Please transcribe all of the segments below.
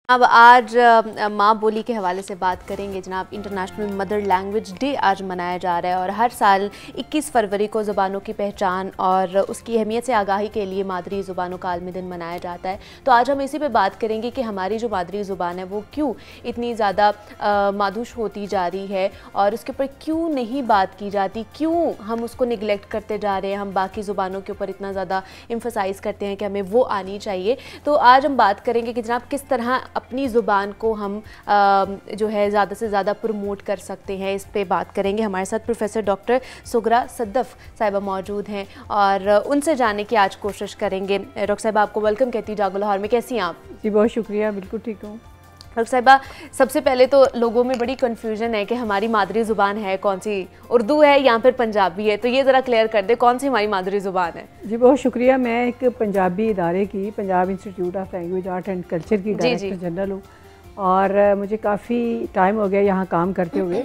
अब आज माँ बोली के हवाले से बात करेंगे जनाब। इंटरनेशनल मदर लैंग्वेज डे आज मनाया जा रहा है और हर साल 21 फरवरी को ज़ुबानों की पहचान और उसकी अहमियत से आगाही के लिए मादरी ज़ुबानों का आलमी दिन मनाया जाता है। तो आज हम इसी पे बात करेंगे कि हमारी जो मादरी ज़ुबान है वो क्यों इतनी ज़्यादा मादूश होती जा रही है और उसके ऊपर क्यों नहीं बात की जाती, क्यों हम उसको निगलेक्ट करते जा रहे हैं, हम बाकी ज़ुबानों के ऊपर इतना ज़्यादा एम्फसाइज़ करते हैं कि हमें वो आनी चाहिए। तो आज हम बात करेंगे कि जनाब किस तरह अपनी ज़ुबान को हम जो है ज़्यादा से ज़्यादा प्रमोट कर सकते हैं, इस पे बात करेंगे। हमारे साथ प्रोफेसर डॉक्टर सुगरा सद्दफ साहिबा मौजूद हैं और उनसे जानने की आज कोशिश करेंगे। डॉक्टर साहिबा आपको वेलकम कहती हूँ जागो लाहौर में, कैसी हैं आप? जी बहुत शुक्रिया, बिल्कुल ठीक हूँ। डॉक्टर साहिबा, सबसे पहले तो लोगों में बड़ी कन्फ्यूजन है कि हमारी मादरी ज़ुबान है कौन सी, उर्दू है या फिर पंजाबी है, तो ये ज़रा क्लियर कर दे कौन सी हमारी मादरी ज़ुबान है। जी बहुत शुक्रिया। मैं एक पंजाबी इदारे की, Punjab institute of language art and culture की डायरेक्टर जनरल हूँ और मुझे काफ़ी टाइम हो गया यहाँ काम करते हुए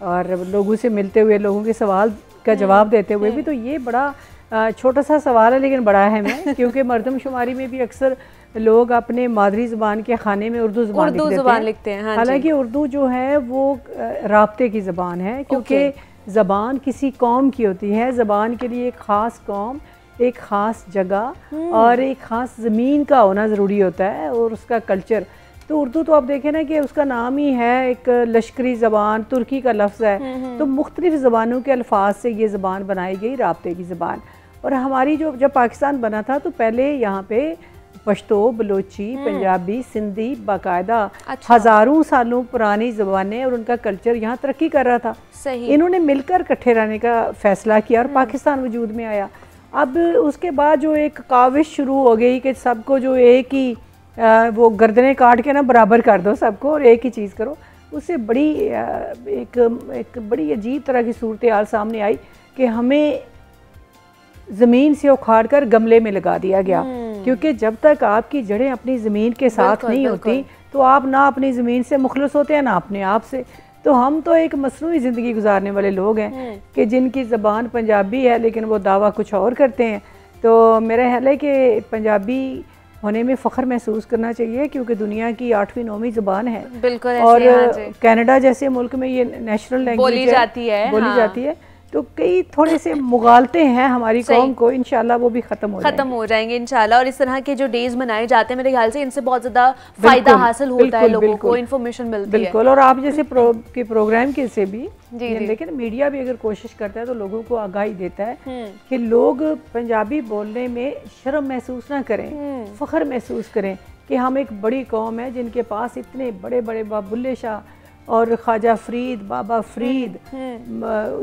और लोगों से मिलते हुए, लोगों के सवाल का जवाब देते हुए भी। तो ये बड़ा छोटा सा सवाल है लेकिन बड़ा अहम है क्योंकि मरदमशुमारी में भी अक्सर लोग अपने मादरी ज़ुबान के खाने में उर्दू ज़ुबान लिखते हैं। हालांकि उर्दू जो है वो राब्ते की ज़बान है क्योंकि ज़बान किसी कौम की होती है। ज़बान के लिए एक ख़ास कौम, एक ख़ास जगह और एक ख़ास ज़मीन का होना ज़रूरी होता है और उसका कल्चर। तो उर्दू तो आप देखें ना कि उसका नाम ही है एक लश्करी ज़बान, तुर्की का लफ्ज़ है। तो मुख्तलिफ़ ज़बानों के अल्फाज से ये ज़बान बनाई गई, राब्ते की ज़बान। और हमारी जब पाकिस्तान बना था तो पहले यहाँ पे पश्तो, बलोची, पंजाबी, सिंधी बाकायदा हज़ारों सालों पुरानी ज़बानें और उनका कल्चर यहाँ तरक्की कर रहा था। सही। इन्होंने मिलकर इकट्ठे रहने का फ़ैसला किया और पाकिस्तान वजूद में आया। अब उसके बाद जो एक काविश शुरू हो गई कि सबको जो एक ही वो गर्दनें काट के ना बराबर कर दो सबको और एक ही चीज़ करो, उससे बड़ी एक बड़ी अजीब तरह की सूरत हाल सामने आई कि हमें ज़मीन से उखाड़ कर गमले में लगा दिया गया। क्योंकि जब तक आपकी जड़ें अपनी ज़मीन के साथ नहीं होती तो आप ना अपनी ज़मीन से मुखलस होते हैं ना अपने आप से। तो हम तो एक मसनूई ज़िंदगी गुजारने वाले लोग हैं कि जिनकी ज़बान पंजाबी है लेकिन वो दावा कुछ और करते हैं। तो मेरा ख्याल है कि पंजाबी होने में फ़ख्र महसूस करना चाहिए क्योंकि दुनिया की 8वीं 9वीं ज़बान है। बिल्कुल। और कनाडा जैसे मुल्क में ये नेशनल लैंग्वेज बोली जाती है। तो कई थोड़े से मुगालते हैं हमारी कौम को, इंशाल्लाह वो भी खत्म हो जाएंगे इंशाल्लाह। और इस तरह के जो डेज मनाए जाते हैं मेरे ख्याल से इनसे बहुत ज़्यादा फ़ायदा हासिल होता है, लोगों को इन्फॉर्मेशन मिलती है। बिल्कुल। और आप जैसे के प्रोग्राम के से भी लेकिन मीडिया भी अगर कोशिश करता है तो लोगों को आगाही देता है कि लोग पंजाबी बोलने में शर्म महसूस ना करें, फ़ख्र महसूस करें कि हम एक बड़ी कौम है जिनके पास इतने बड़े बड़े बुल्ले शाह और ख्वाजा फरीद, बाबा फरीद,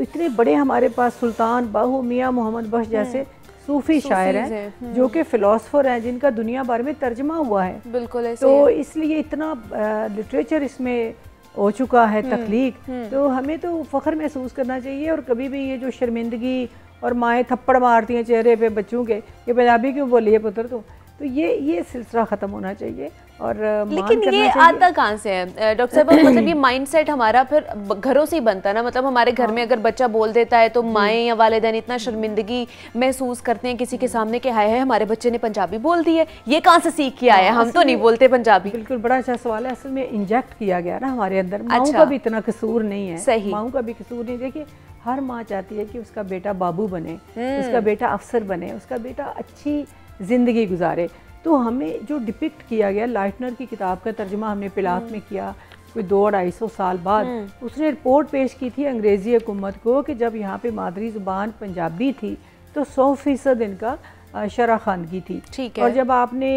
इतने बड़े हमारे पास सुल्तान बाहू, मियाँ मोहम्मद बख्श जैसे सूफ़ी शायर हैं जो कि फ़िलासफ़र हैं जिनका दुनिया भर में तर्जमा हुआ है। बिल्कुल ऐसे। तो इसलिए इतना लिटरेचर इसमें हो चुका है, तख्लीक। तो हमें तो फ़ख्र महसूस करना चाहिए और कभी भी ये जो शर्मिंदगी और माएँ थप्पड़ मारती हैं चेहरे पे बच्चों के, ये पंजाबी क्यों बोली है पुत्र तो ये सिलसिला ख़त्म होना चाहिए। और लेकिन ये आता कहाँ से है डॉक्टर साहब? मतलब ये माइंडसेट हमारा फिर घरों से ही बनता है ना। मतलब हमारे घर में अगर बच्चा बोल देता है तो माएँ या वालिदैन इतना शर्मिंदगी महसूस करते हैं किसी के सामने कि हाय हाय हमारे बच्चे ने पंजाबी बोल दी है, ये कहाँ से सीख के आया, हम तो नहीं बोलते पंजाबी। बिल्कुल, बड़ा अच्छा सवाल है। असल में इंजेक्ट किया गया ना हमारे अंदर। माँ का भी इतना कसूर नहीं है। सही। माँ का भी कसूर नहीं। देखिए हर माँ चाहती है कि उसका बेटा बाबू बने, उसका बेटा अफसर बने, उसका बेटा अच्छी ज़िंदगी गुजारे। तो हमें जो डिपिक्ट किया गया, लाइटनर की किताब का तर्जुमा हमने पिलात में किया कोई 200-250 साल बाद। उसने रिपोर्ट पेश की थी अंग्रेज़ी हुकूमत को कि जब यहाँ पे मादरी ज़ुबान पंजाबी थी तो 100% इनका शरह खानगी थी। ठीक है। और जब आपने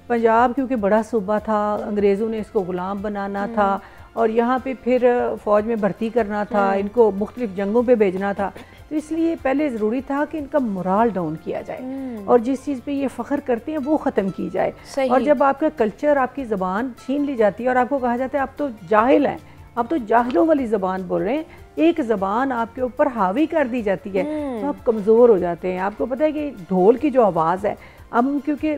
पंजाब क्योंकि बड़ा सूबा था, अंग्रेज़ों ने इसको ग़ुलाम बनाना था और यहाँ पे फिर फ़ौज में भर्ती करना था, इनको मुख्तलिफ़ जंगों पे भेजना था, तो इसलिए पहले ज़रूरी था कि इनका मोराल डाउन किया जाए और जिस चीज़ पे ये फ़ख्र करते हैं वो ख़त्म की जाए। और जब आपका कल्चर, आपकी ज़बान छीन ली जाती है और आपको कहा जाता है आप तो जाहिल हैं, आप तो जाहिलों वाली ज़बान बोल रहे हैं, एक ज़बान आपके ऊपर हावी कर दी जाती है तो आप कमज़ोर हो जाते हैं। आपको पता है कि ढोल की जो आवाज़ है, अब क्योंकि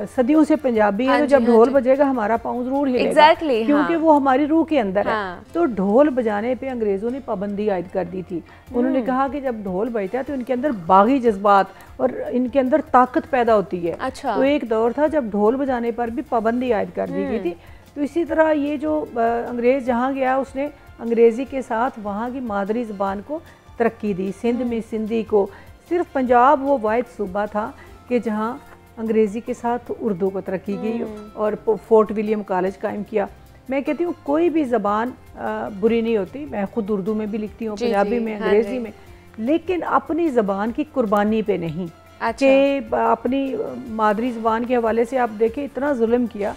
सदियों से पंजाबी है, तो जब ढोल बजेगा हमारा पाँव जरूर हिलेगा, क्योंकि वो हमारी रूह के अंदर है। तो ढोल बजाने पे अंग्रेज़ों ने पाबंदी आयद कर दी थी। उन्होंने कहा कि जब ढोल बजता है तो इनके अंदर बागी जज्बात और इनके अंदर ताकत पैदा होती है। तो एक दौर था जब ढोल बजाने पर भी पाबंदी आयद कर दी गई थी। तो इसी तरह ये जो अंग्रेज़ जहाँ गया उसने अंग्रेज़ी के साथ वहाँ की मादरी ज़बान को तरक्की दी। सिंध में सिंधी को, सिर्फ पंजाब वो वाहिद सूबा था कि जहाँ अंग्रेज़ी के साथ उर्दू को तरक्की की और फोर्ट विलियम कॉलेज कायम किया। मैं कहती हूँ कोई भी ज़बान बुरी नहीं होती, मैं ख़ुद उर्दू में भी लिखती हूँ, पंजाबी में, अंग्रेज़ी में, लेकिन अपनी ज़बान की कुर्बानी पे नहीं। कि अपनी मादरी ज़बान के हवाले से आप देखें इतना जुल्म किया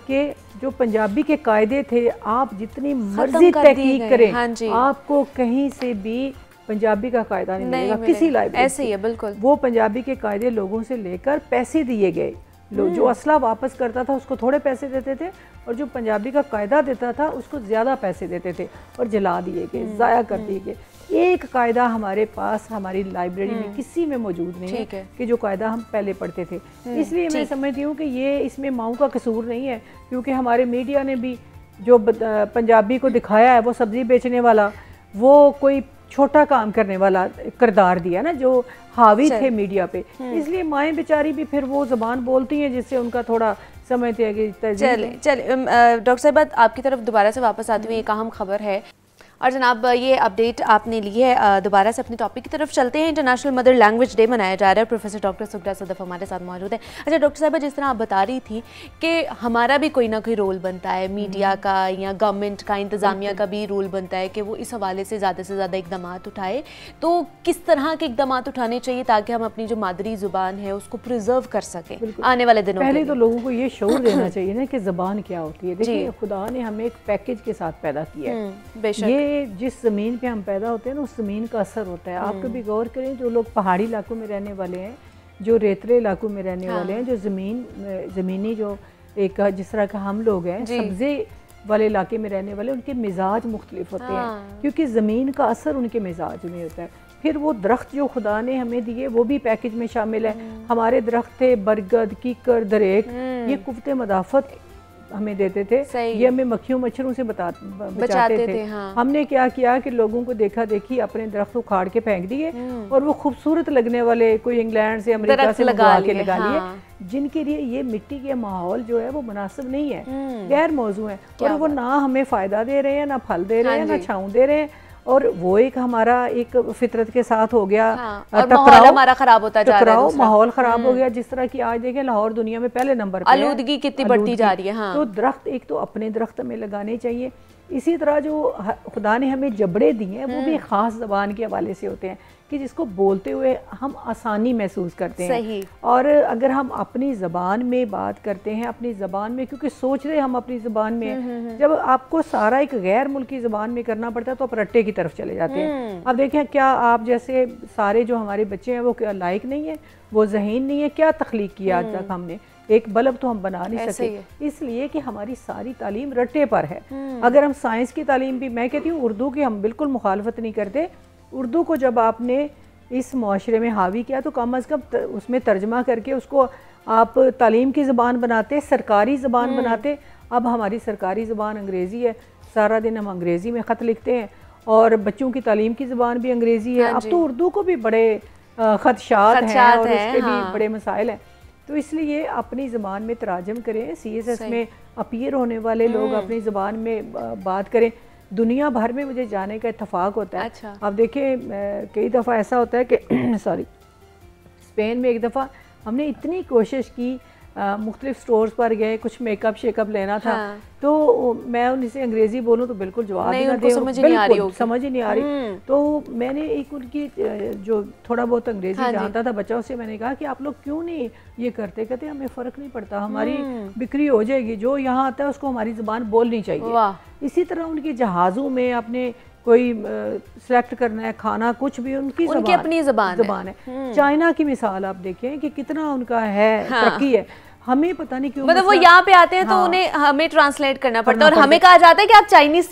कि जो पंजाबी के कायदे थे आप जितनी मर्जी तहकीक करें, आपको कहीं से भी पंजाबी का कायदा नहीं मिलेगा किसी लाइब्रेरी। ऐसे ही है बिल्कुल। वो पंजाबी के कायदे लोगों से लेकर पैसे दिए गए। जो असला वापस करता था उसको थोड़े पैसे देते थे, और जो पंजाबी का कायदा देता था उसको ज़्यादा पैसे देते थे, और जला दिए गए, ज़ाया कर दिए गए। एक कायदा हमारे पास हमारी लाइब्रेरी में किसी में मौजूद नहीं है कि जो कायदा हम पहले पढ़ते थे। इसलिए मैं समझती हूँ कि ये इसमें माओ का कसूर नहीं है, क्योंकि हमारे मीडिया ने भी जो पंजाबी को दिखाया है वो सब्ज़ी बेचने वाला, वो कोई छोटा काम करने वाला किरदार दिया ना, जो हावी थे मीडिया पे। इसलिए माएँ बेचारी भी फिर वो ज़बान बोलती हैं जिससे उनका थोड़ा समझते हैं कि चले डॉक्टर साहब आपकी तरफ दोबारा से वापस आती हुई एक अहम खबर है, और जनाब ये अपडेट आपने ली है। दोबारा से अपने टॉपिक की तरफ चलते हैं। इंटरनेशनल मदर लैंग्वेज डे मनाया जा रहा है। प्रोफेसर डॉक्टर सुगरा सदफ हमारे साथ मौजूद है। अच्छा डॉक्टर साहब, जिस तरह आप बता रही थी कि हमारा भी कोई ना कोई रोल बनता है, मीडिया का या गवर्नमेंट का, इंतज़ामिया का भी रोल बनता है कि वो इस हवाले से ज़्यादा इकदाम उठाए। तो किस तरह के इकदाम उठाने चाहिए ताकि हम अपनी जो मादरी ज़ुबान है उसको प्रिजर्व कर सकें आने वाले दिनों में? पहले तो लोगों को ये शऊर देना चाहिए ना कि ज़बान क्या होती है। देखिए खुदा ने हमें एक पैकेज के साथ पैदा किया है। ये जिस ज़मीन पे हम पैदा होते हैं ना उस ज़मीन का असर होता है। आप कभी गौर करें, जो लोग पहाड़ी इलाकों में रहने वाले हैं, जो रेतले इलाकों में रहने वाले हैं, जो ज़मीनी जो एक जिस तरह का हम लोग हैं, सब्ज़े वाले इलाके में रहने वाले, उनके मिजाज मुख्तलिफ होते हैं, क्योंकि ज़मीन का असर उनके मिजाज में होता है। फिर वो दरख्त जो खुदा ने हमें दिए वो भी पैकेज में शामिल है। हमारे दरख्त थे बरगद, कीकर, दरेक, ये कुव्वत मदाफ़त हमें देते थे, ये हमें मक्खियों मच्छरों से बचाते थे। हमने क्या किया कि लोगों को देखा देखी अपने दरख्त उखाड़ के फेंक दिए, और वो खूबसूरत लगने वाले कोई इंग्लैंड से अमेरिका से लगा लिए, जिनके लिए ये मिट्टी के माहौल जो है वो मुनासिब नहीं है, गैर मौजू है, और वो ना हमें फ़ायदा दे रहे हैं, ना फल दे रहे हैं, ना छाँव दे रहे हैं। और वो एक हमारा एक फितरत के साथ हो गया, टकराव हमारा खराब होता जा रहा है, माहौल खराब हो गया। जिस तरह की आज देखें लाहौर दुनिया में पहले नंबर पे है, आलूदगी कितनी बढ़ती जा रही है। तो दरख्त एक तो अपने दरख्त हमें लगाने चाहिए। इसी तरह जो खुदा ने हमें जबड़े दिए हैं वो भी ख़ास ज़बान के हवाले से होते हैं कि जिसको बोलते हुए हम आसानी महसूस करते हैं। और अगर हम अपनी ज़बान में बात करते हैं, अपनी ज़बान में, क्योंकि सोच रहे हम अपनी ज़बान में, जब आपको सारा एक गैर मुल्की ज़बान में करना पड़ता है तो आप रट्टे की तरफ चले जाते हैं। अब देखें, क्या आप जैसे सारे जो हमारे बच्चे हैं वो क्या लायक नहीं है, वो ज़हीन नहीं है? क्या तख्लीक किया आज तक हमने? एक बल्ब तो हम बना नहीं सके, इसलिए कि हमारी सारी तालीम रट्टे पर है। अगर हम साइंस की तालीम भी, मैं कहती हूँ उर्दू की हम बिल्कुल मुखालफत नहीं करते। उर्दू को जब आपने इस माशरे में हावी किया तो कम अज़ कम उसमें तर्जमा करके उसको आप तालीम की ज़बान बनाते, सरकारी ज़बान बनाते। अब हमारी सरकारी ज़बान अंग्रेज़ी है, सारा दिन हम अंग्रेज़ी में ख़त लिखते हैं, और बच्चों की तालीम की ज़बान भी अंग्रेज़ी है। अब तो उर्दू को भी बड़े खदशात हैं और उसके भी बड़े मसाइल हैं। तो इसलिए अपनी ज़बान में तराजम करें, CSS में अपीयर होने वाले लोग अपनी ज़बान में बात करें। दुनिया भर में मुझे जाने का इत्तेफाक होता है। अब देखिए कई दफ़ा ऐसा होता है कि सॉरी, स्पेन में एक दफ़ा हमने इतनी कोशिश की, मुख्तलिफ स्टोर्स पर गए, कुछ मेकअप शेकअप लेना था, तो मैं उनसे अंग्रेज़ी बोलूँ तो बिल्कुल जवाब ही ना दे, समझ ही नहीं आ रही। तो मैंने एक उनकी जो थोड़ा बहुत अंग्रेज़ी जानता था बच्चा, उससे मैंने कहा कि आप लोग क्यों नहीं ये करते? कहते हमें फ़र्क नहीं पड़ता, हमारी बिक्री हो जाएगी, जो यहाँ आता है उसको हमारी ज़बान बोलनी चाहिए। इसी तरह उनके जहाज़ों में आपने कोई सेलेक्ट करना है खाना, कुछ भी उनकी अपनी ज़बान है। चाइना की मिसाल आप देखें कि कितना उनका है, तरक्की है। हमें पता नहीं क्यों, मतलब वो यहाँ पे आते हैं तो उन्हें हमें ट्रांसलेट करना पड़ता है, और हमें कहा जाता है कि आप चाइनीज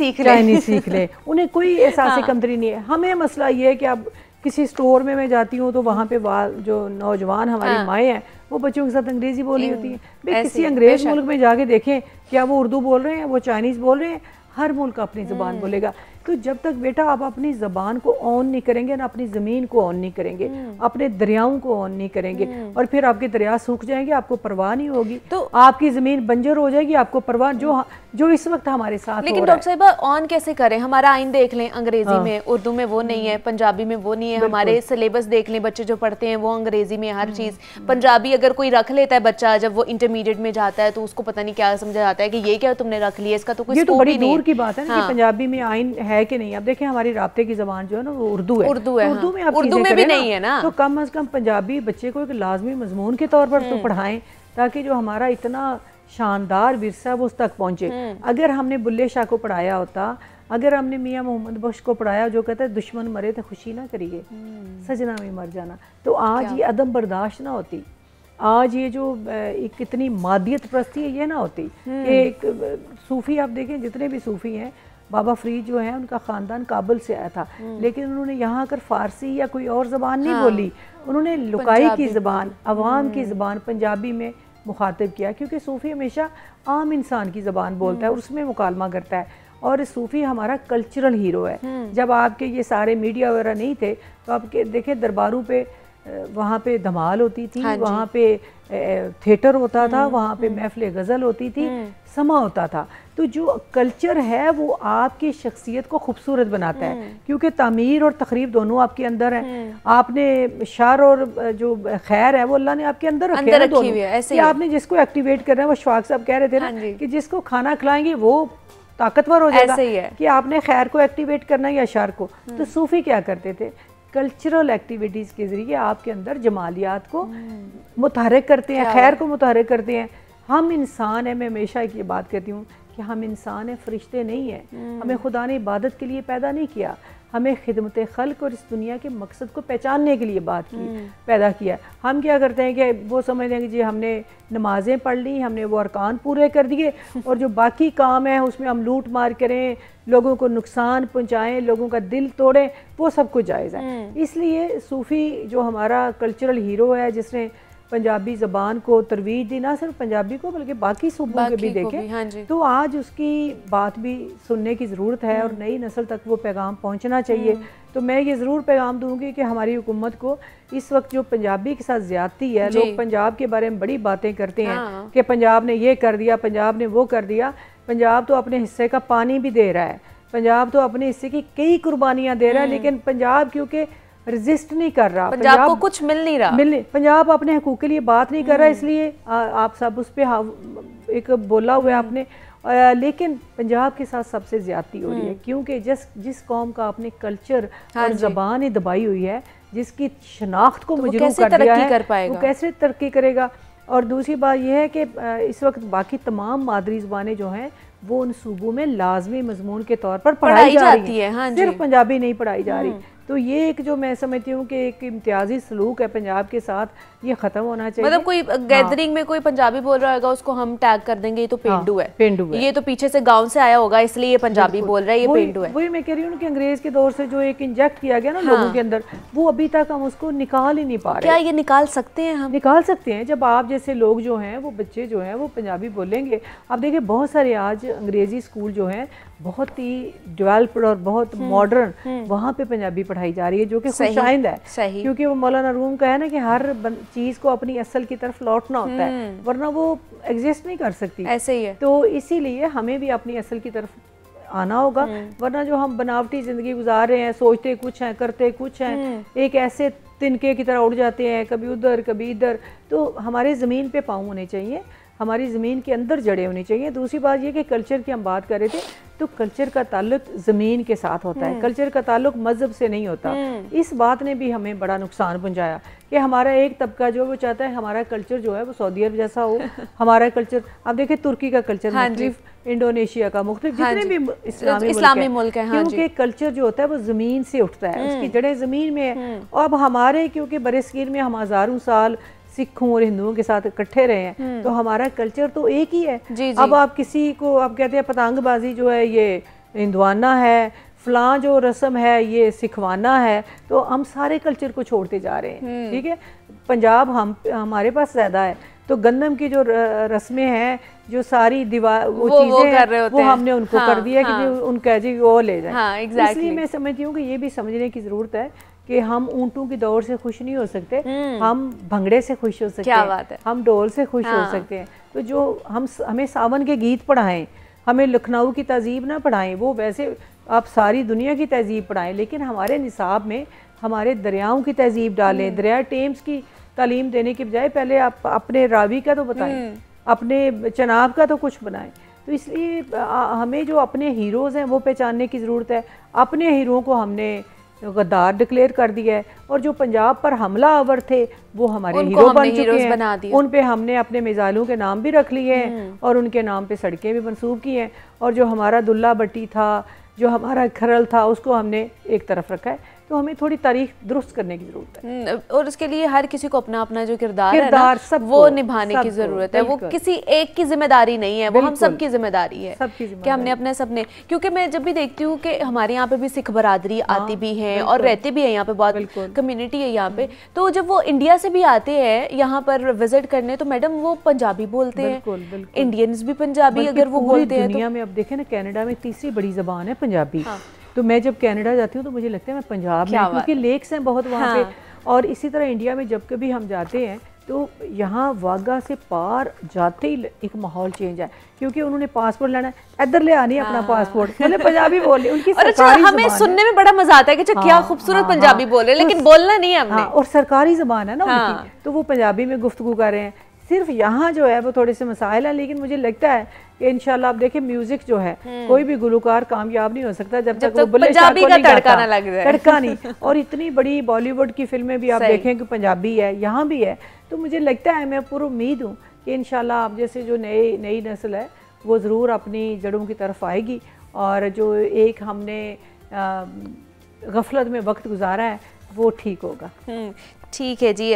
सीख लें। उन्हें कोई एहसास कमतरी नहीं है। हमें मसला ये है कि अब किसी स्टोर में मैं जाती हूँ तो वहाँ पे जो नौजवान हमारी माएँ हैं वो बच्चों के साथ अंग्रेजी बोल रही होती हैं। भाई किसी अंग्रेज मुल्क में जाके देखें क्या वो उर्दू बोल रहे हैं, वो चाइनीज़ बोल रहे हैं, हर मुल्क अपनी ज़बान बोलेगा। तो जब तक बेटा आप अपनी ज़बान को ऑन नहीं करेंगे ना, अपनी ज़मीन को ऑन नहीं करेंगे, अपने दरियाओं को ऑन नहीं करेंगे, और फिर आपके दरिया सूख जाएंगे, आपको परवाह नहीं होगी, तो आपकी ज़मीन बंजर हो जाएगी, आपको परवाह जो इस वक्त हमारे साथ। लेकिन डॉक्टर साहिबा ऑन कैसे करें? हमारा आइन देख लें, अंग्रेजी में, उर्दू में वो नहीं है, पंजाबी में वो नहीं है, हमारे सिलेबस देख लें, बच्चे जो पढ़ते हैं वो अंग्रेजी में हर चीज़, पंजाबी अगर कोई रख लेता है बच्चा जब वो इंटरमीडिएट में जाता है तो उसको पता नहीं क्या समझा जाता है कि ये क्या तुमने रख लिया, इसका तो कोई स्कोप ही नहीं है। बड़ी दूर की बात है ना कि पंजाबी में आइन है कि नहीं। अब देखें हमारी राब्ते की ज़बान जो है ना वो उर्दू है, उर्दू है, उर्दू में उर्दू में भी नहीं है ना, तो कम से कम पंजाबी बच्चे को एक लाजमी मजमून के तौर पर तो पढ़ाएं, ताकि जो हमारा इतना शानदार विरसा वो उस तक पहुंचे। अगर हमने बुल्ले शाह को पढ़ाया होता, अगर हमने मियाँ मोहम्मद बख्श को पढ़ाया जो कहता है दुश्मन मरे तो खुशी ना करिए, सजना में मर जाना, तो आज ये अदम बर्दाश्त ना होती, आज ये जो एक इतनी मादियत प्रस्ती है ये ना होती। एक सूफ़ी आप देखें, जितने भी सूफ़ी हैं, बाबा फरीद जो है उनका ख़ानदान काबुल से आया था, लेकिन उन्होंने यहाँ आकर फ़ारसी या कोई और ज़बान नहीं बोली, उन्होंने लुकाई की ज़बान, अवाम की ज़बान पंजाबी में मुखातिब किया, क्योंकि सूफ़ी हमेशा आम इंसान की ज़बान बोलता है और उसमें मुकालमा करता है। और सूफ़ी हमारा कल्चरल हीरो है। जब आपके ये सारे मीडिया वगैरह नहीं थे तो आपके देखें दरबारों पे वहाँ पे धमाल होती थी, वहाँ पे थिएटर होता था, वहाँ पे महफिल गज़ल होती थी, समा होता था। तो जो कल्चर है वो आपकी शख्सियत को खूबसूरत बनाता है, क्योंकि तामीर और तखरीब दोनों आपके अंदर है। आपने शर और जो खैर है वो अल्लाह ने आपके अंदर रखी है दोनों। ऐसे आपने जिसको एक्टिवेट करना है, वो शवाक साहब कह रहे थे ना कि जिसको खाना खिलाएंगे वो ताकतवर हो जाएगा, कि आपने खैर को एक्टिवेट करना है या शर को। तो सूफी क्या करते थे, कल्चरल एक्टिविटीज़ के ज़रिए आपके अंदर जमालियात को मुतहरिक करते हैं, खैर को मुतहरिक करते हैं। हम इंसान हैं, मैं हमेशा ये बात कहती हूँ कि हम इंसान हैं, फरिश्ते नहीं हैं। हमें खुदा ने इबादत के लिए पैदा नहीं किया, हमें खिदमत खल्क और इस दुनिया के मकसद को पहचानने के लिए पैदा किया। हम क्या करते हैं कि वो समझते हैं कि जी हमने नमाज़ें पढ़ ली, हमने वो अरकान पूरे कर दिए, और जो बाकी काम है उसमें हम लूट मार करें, लोगों को नुकसान पहुंचाएं, लोगों का दिल तोड़ें, वो सब कुछ जायज़ है। इसलिए सूफ़ी जो हमारा कल्चरल हीरो है, जिसने पंजाबी ज़बान को तरवीज दी, ना सिर्फ पंजाबी को बल्कि बाकी सूबों के भी देखें, तो आज उसकी बात भी सुनने की ज़रूरत है और नई नस्ल तक वो पैगाम पहुंचना चाहिए। तो मैं ये ज़रूर पैगाम दूंगी कि हमारी हुकूमत को इस वक्त जो पंजाबी के साथ ज़्यादती है, लोग पंजाब के बारे में बड़ी बातें करते हैं कि पंजाब ने ये कर दिया, पंजाब ने वो कर दिया। पंजाब तो अपने हिस्से का पानी भी दे रहा है, पंजाब तो अपने हिस्से की कई कुर्बानियाँ दे रहा है, लेकिन पंजाब क्योंकि रजिस्ट नहीं कर रहा, पंजाब को कुछ मिल नहीं रहा, पंजाब अपने हकूक़ के लिए बात नहीं कर रहा, इसलिए आप सब उस पर एक बोला हुआ है आपने। लेकिन पंजाब के साथ सबसे ज्यादती हो रही है, क्योंकि जिस कौम का आपने कल्चर और ज़बान दबाई हुई है, जिसकी शनाख्त को मजरूह कर दिया है, वो कैसे तरक्की करेगा। और दूसरी बात यह है कि इस वक्त बाकी तमाम मादरी ज़बानें जो हैं वो उन सूबों में लाजमी मजमून के तौर पर पढ़ाई जा रही है, सिर्फ पंजाबी नहीं पढ़ाई जा रही। तो ये एक जो मैं समझती हूँ कि एक इम्तियाजी सलूक है पंजाब के साथ, ये खत्म होना चाहिए। मतलब कोई गैदरिंग में कोई पंजाबी बोल रहा होगा, उसको हम टैग कर देंगे ये तो पेंडू है, पेंडू है, ये तो पीछे से गांव से आया होगा इसलिए ये पंजाबी बोल रहा है, ये पेंडू है। वही मैं कह रही हूँ कि अंग्रेज के दौर से जो एक इंजेक्ट किया गया ना लोगों के अंदर, वो अभी तक हम उसको निकाल ही नहीं पा रहे। क्या ये निकाल सकते हैं हम? निकाल सकते हैं, जब आप जैसे लोग जो हैं, वो बच्चे जो हैं वो पंजाबी बोलेंगे। आप देखिए बहुत सारे आज अंग्रेजी स्कूल जो हैं बहुत ही डेवलप्ड और बहुत मॉडर्न, वहाँ पे पंजाबी पढ़ाई जा रही है, जो कि खुशाइंद है, क्योंकि वो मौलाना रूम का है ना कि हर चीज़ को अपनी असल की तरफ लौटना होता है, वरना वो एग्जिस्ट नहीं कर सकती। ऐसे ही है। तो इसीलिए हमें भी अपनी असल की तरफ आना होगा, वरना जो हम बनावटी ज़िंदगी गुजार रहे हैं, सोचते कुछ हैं, करते कुछ हैं, एक ऐसे तिनके की तरह उड़ जाते हैं, कभी उधर कभी इधर। तो हमारे ज़मीन पे पाँव होने चाहिए, हमारी ज़मीन के अंदर जड़े होनी चाहिए। दूसरी बात ये कि कल्चर की हम बात कर रहे थे, तो कल्चर का ताल्लुक ज़मीन के साथ होता है, कल्चर का ताल्लुक मज़हब से नहीं होता। इस बात ने भी हमें बड़ा नुकसान पहुंचाया कि हमारा एक तबका जो वो चाहता है हमारा कल्चर जो है वो सऊदी अरब जैसा हो। हमारा कल्चर आप देखिए, तुर्की का कल्चर मुख्तलिफ, इंडोनेशिया का मुख्तलिफ, जितने भी इस्लामी मुल्क है, क्योंकि कल्चर जो होता है वो ज़मीन से उठता है, उसकी जड़ें ज़मीन में है। और अब हमारे क्योंकि बरसगीर में हम हज़ारों साल सिखों और हिंदुओं के साथ इकट्ठे रहे हैं, तो हमारा कल्चर तो एक ही है। अब आप किसी को आप कहते हैं पतंगबाजी जो है ये हिंदुआना है, फ़लाँ जो रस्म है ये सिखवाना है, तो हम सारे कल्चर को छोड़ते जा रहे हैं। ठीक है, पंजाब हमारे पास ज़्यादा है, तो गंदम की जो रस्में हैं, जो सारी दीवार वो चीज़ें वो हमने उनको कर दिया कि उनका जी वो ले जाए। इसलिए मैं समझती हूँ कि ये भी समझने की ज़रूरत है कि हम ऊँटों की दौड़ से खुश नहीं हो सकते, हम भंगड़े से खुश हो सकते हैं, हम ढोल से खुश हो सकते हैं। तो जो हमें सावन के गीत पढ़ाएं, हमें लखनऊ की तहजीब ना पढ़ाएं, वो वैसे आप सारी दुनिया की तहजीब पढ़ाएं, लेकिन हमारे निसाब में हमारे दरियाओं की तहजीब डालें। दरिया टेम्स की तालीम देने के बजाय पहले आप अपने रावी का तो बताएं, अपने चनाब का तो कुछ बनाएं। तो इसलिए हमें जो अपने हीरोज़ हैं वो पहचानने की ज़रूरत है। अपने हीरोज़ को हमने गद्दार डिक्लेयर कर दिया है, और जो पंजाब पर हमला आवर थे वो हमारे हीरो बन चुके हैं। उन पे हमने अपने मिसाइलों के नाम भी रख लिए हैं और उनके नाम पे सड़कें भी मंसूब की हैं। और जो हमारा दुल्ला भट्टी था, जो हमारा खरल था, उसको हमने एक तरफ रखा है। तो हमें थोड़ी तारीख दुरुस्त करने की जरूरत है, और उसके लिए हर किसी को अपना अपना जो किरदार है ना, वो निभाने की जरूरत है। वो किसी एक की जिम्मेदारी नहीं है, वो हम सबकी जिम्मेदारी है कि हमने अपने सपने, क्योंकि मैं जब भी देखती हूँ कि हमारे यहाँ पे भी सिख बरादरी आती भी है और रहती भी है, यहाँ पे बहुत कम्युनिटी है यहाँ पे। तो जब वो इंडिया से भी आते हैं यहाँ पर विजिट करने, तो मैडम वो पंजाबी बोलते हैं, इंडियंस भी पंजाबी अगर वो बोलते हैं। दुनिया में अब देखें ना, कनाडा में तीसरी बड़ी ज़बान है पंजाबी। तो मैं जब कनाडा जाती हूँ तो मुझे लगता है मैं पंजाब में, क्योंकि लेक्स हैं बहुत वहाँ पे। और इसी तरह इंडिया में जब कभी हम जाते हैं तो यहाँ वाघा से पार जाते ही एक माहौल चेंज है, क्योंकि उन्होंने पासपोर्ट लेना है, इधर ले आनी है अपना पासपोर्ट, मतलब पंजाबी बोल रही उनकी। अच्छा, हमें सुनने में बड़ा मजा आता है कि क्या खूबसूरत पंजाबी बोल रहे हैं, लेकिन बोलना नहीं है हमने। और सरकारी ज़बान है ना उनकी, तो वो पंजाबी में गुफ्तगू कर रहे हैं। सिर्फ यहाँ जो है वो थोड़े से मसाइल हैं, लेकिन मुझे लगता है कि इंशाल्लाह आप देखिए म्यूजिक जो है, कोई भी गुलकार कामयाब नहीं हो सकता जब तक वो पंजाबी का तड़का ना लग जाए। तड़का नहीं। और इतनी बड़ी बॉलीवुड की फिल्में भी आप देखें कि पंजाबी है, यहाँ भी है। तो मुझे लगता है, मैं पूरी उम्मीद हूँ कि इंशाल्लाह आप जैसे जो नई नस्ल है वो ज़रूर अपनी जड़ों की तरफ आएगी, और जो एक हमने गफलत में वक्त गुजारा है वो ठीक होगा। ठीक है जी।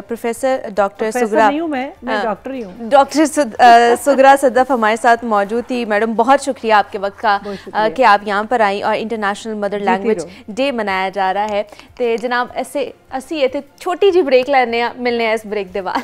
प्रोफेसर डॉक्टर सुगरा, नहीं हूँ मैं डॉक्टर ही हूँ, डॉक्टर सुगरा सदफ हमारे साथ मौजूद थी। मैडम बहुत शुक्रिया आपके वक्त का कि आप यहाँ पर आई और इंटरनेशनल मदर लैंग्वेज डे मनाया जा रहा है। तो जनाब ऐसे असी इतने छोटी जी ब्रेक लेने मिलने इस ब्रेक के बाद।